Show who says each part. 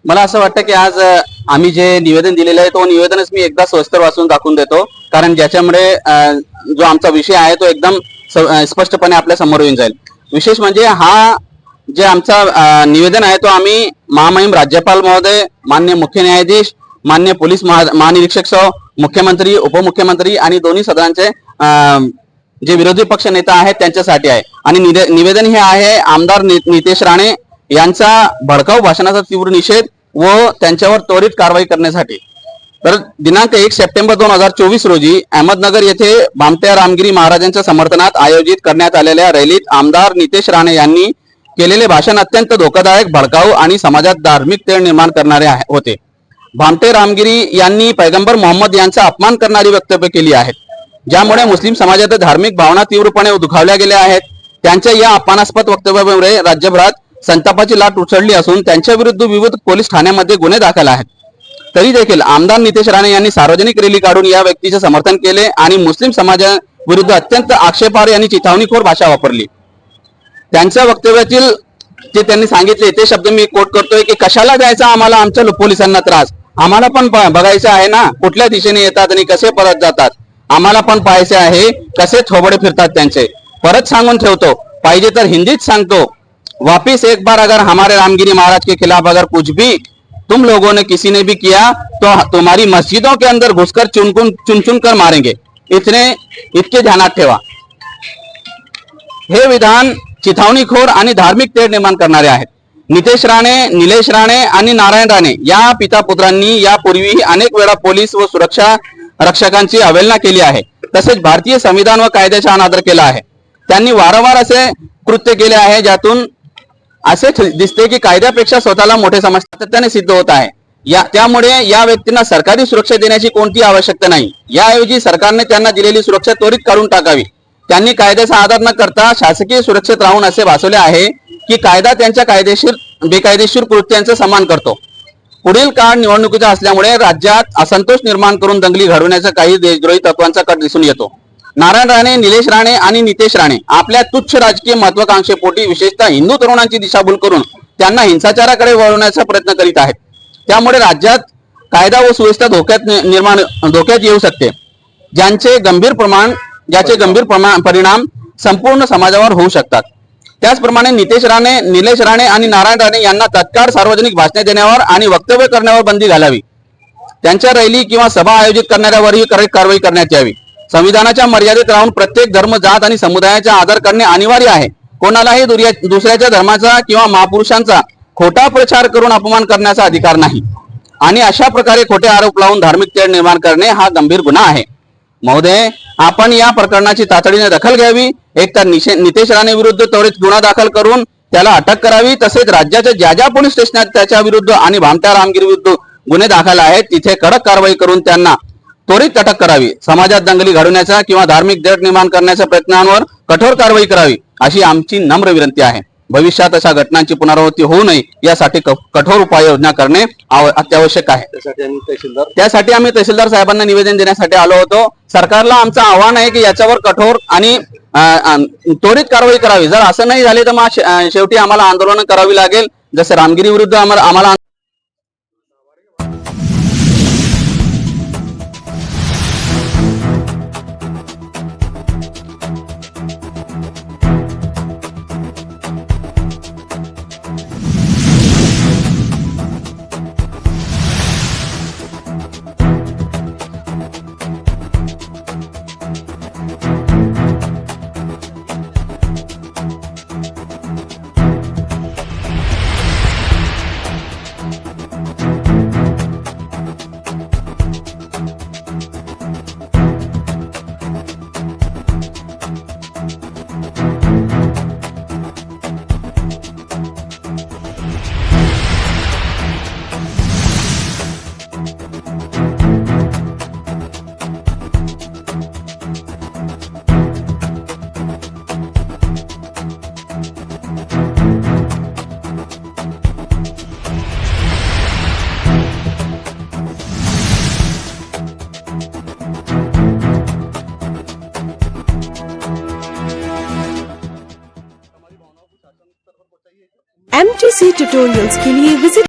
Speaker 1: मला असं वाटतं की आज आम्ही जे निवेदन दिलेलं आहे तो निवेदनच मी एकदा सविस्तर वाचून दाखवून देतो, कारण ज्याच्यामुळे जो आमचा विषय आहे तो एकदम स्पष्टपणे आपल्या समोर येऊन जाईल. विशेष म्हणजे हा जे आमचा निवेदन आहे तो आम्ही महामहिम राज्यपाल महोदय, माननीय मुख्य न्यायाधीश, माननीय पोलीस महानिरीक्षक सह मुख्यमंत्री, उपमुख्यमंत्री आणि दोन्ही सदनांचे जे विरोधी पक्ष नेता आहेत त्यांच्यासाठी आहे. आणि निवेदन हे आहे आमदार नितेश राणे यांचा भडकाऊ भाषणाचा तीव्र निषेध व त्यांच्यावर त्वरित कारवाई करण्यासाठी. तर दिनांक 1 सप्टेंबर 2024 रोजी अहमदनगर येथे भामट्या रामगिरी महाराजांच्या समर्थनात आयोजित करण्यात आलेल्या रॅलीत आमदार नितेश राणे यांनी केलेले भाषण अत्यंत धोकादायक, भडकाऊ आणि समाजात धार्मिक तेढ निर्माण करणारे होते. भामटे रामगिरी यांनी पैगंबर मोहम्मद यांचा अपमान करणारी वक्तव्य केली आहेत, ज्यामुळे मुस्लिम समाजात धार्मिक भावना तीव्रपणे दुखावल्या गेल्या आहेत. त्यांच्या या अपमानास्पद वक्तव्यामुळे राज्यभरात संतापाची लाट उसळली असून त्यांच्या विरुद्ध विविध पोलीस ठाण्यामध्ये गुन्हे दाखल आहेत. तरी देखील आमदार नितेश राणे यांनी सार्वजनिक रॅली काढून या व्यक्तीचे समर्थन केले आणि मुस्लिम समाजाविरुद्ध अत्यंत आक्षेपार्ह आणि चिथावणीखोर भाषा वापरली. त्यांच्या वक्तव्यातील जे त्यांनी सांगितले ते शब्द मी कोट करतोय की कशाला द्यायचा आम्हाला आमच्या पोलिसांना त्रास, आम्हाला पण बघायचं आहे ना कुठल्या दिशेने येतात आणि कसे परत जातात, आम्हाला पण पाहायचे आहे कसे थोबडे फिरतात त्यांचे. परत सांगून ठेवतो, पाहिजे तर हिंदीत सांगतो, वापिस एक बार अगर हमारे रामगिरी महाराज के खिलाफ अगर कुछ भी तुम लोगों ने किसी ने भी किया तो तुम्हारी मस्जिदों के अंदर घुसकर चुन कर मारेंगे. इतके ध्यानात ठेवा. हे विधान चिथावणीखोर आणि धार्मिक तेढ निर्माण करणारे आहेत. नितेश राणे, निलेश राणे आणि नारायण राणे या पिता पुत्रांनी यापूर्वीही अनेक वेळा पोलीस व सुरक्षा रक्षकांची अवहेलना केली आहे. तसेच भारतीय संविधान व कायद्याचा अनादर केला आहे. त्यांनी वारंवार असे कृत्य केले आहे ज्यातून असे दिसते की कायद्यापेक्षा स्वतःला मोठे समजतात त्याने सिद्ध होत आहे. त्यामुळे या व्यक्तींना सरकारी सुरक्षा देण्याची कोणती आवश्यकता नाही. याऐवजी सरकारने त्यांना दिलेली सुरक्षा त्वरित काढून टाकावी. त्यांनी कायद्याचा आदर न करता शासकीय सुरक्षेत राहून असे भासवले आहे की कायदा त्यांच्या बेकायदेशीर कृत्यांचा सन्मान करतो. पुढील काळ निवडणुकीचा असल्यामुळे राज्यात असंतोष निर्माण करून दंगली घडवण्याचा काही देशद्रोही तत्वांचा कट दिसून येतो. नारायण राणे, निलेश राणे आणि नितेश राणे आपल्या तुच्छ राजकीय महत्वाकांक्षेपोटी विशेषतः हिंदू तरुणांची दिशाभूल करून त्यांना हिंसाचाराकडे वळवण्याचा प्रयत्न करीत आहेत. त्यामुळे राज्यात कायदा व सुव्यवस्था धोक्यात येऊ शकते, ज्याचे गंभीर परिणाम संपूर्ण समाजावर होऊ शकतात. त्याचप्रमाणे नितेश राणे, निलेश राणे आणि नारायण राणे यांना तत्काळ सार्वजनिक भाषणे देण्यावर आणि वक्तव्य करण्यावर बंदी घालावी. त्यांच्या रॅली किंवा सभा आयोजित करणाऱ्यावरही कारवाई करण्यात यावी. संविधानाच्या मर्यादेत राहून प्रत्येक धर्म, जात आणि समुदायाचा आदर करणे अनिवार्य आहे. कोणालाही दुसऱ्याच्या धर्माचा किंवा महापुरुषांचा खोटा प्रचार करून अपमान करण्याचा अधिकार नाही आणि अशा प्रकारे खोटे आरोप लावून धार्मिक तेढ निर्माण करणे हा गंभीर गुन्हा आहे. महोदय, आपण या प्रकरणाची तातडीने दखल घ्यावी. एकतर नितेश राणे विरुद्ध त्वरित गुन्हा दाखल करून त्याला अटक करावी. तसेच राज्याच्या ज्या ज्या पोलीस स्टेशनात त्याच्या विरुद्ध आणि भामट्या रामगिरी विरुद्ध गुन्हे दाखल आहेत तिथे कडक कारवाई करून त्यांना त्वरित अटक करावी. समाजात दंगली घडवण्याचा किंवा धार्मिक तेढ निर्माण करण्याच्या प्रयत्नांवर कठोर कारवाई करावी अशी आमची नम्र विनंती आहे. भविष्यात अशा घटनांची पुनरावृत्ती होऊ नये यासाठी कठोर उपाययोजना करणे अत्यावश्यक आहे. त्यासाठी आम्ही तहसीलदार साहेबांना निवेदन देण्यासाठी आलो होतो. सरकारला आमचं आव्हान आहे की याच्यावर कठोर आणि त्वरित कारवाई करावी. जर असं नाही झाले तर मग शेवटी आम्हाला आंदोलन करावी लागेल. जसं रामगिरी विरुद्ध आम्हाला
Speaker 2: ट्यूटोरियल्स के लिए विजिट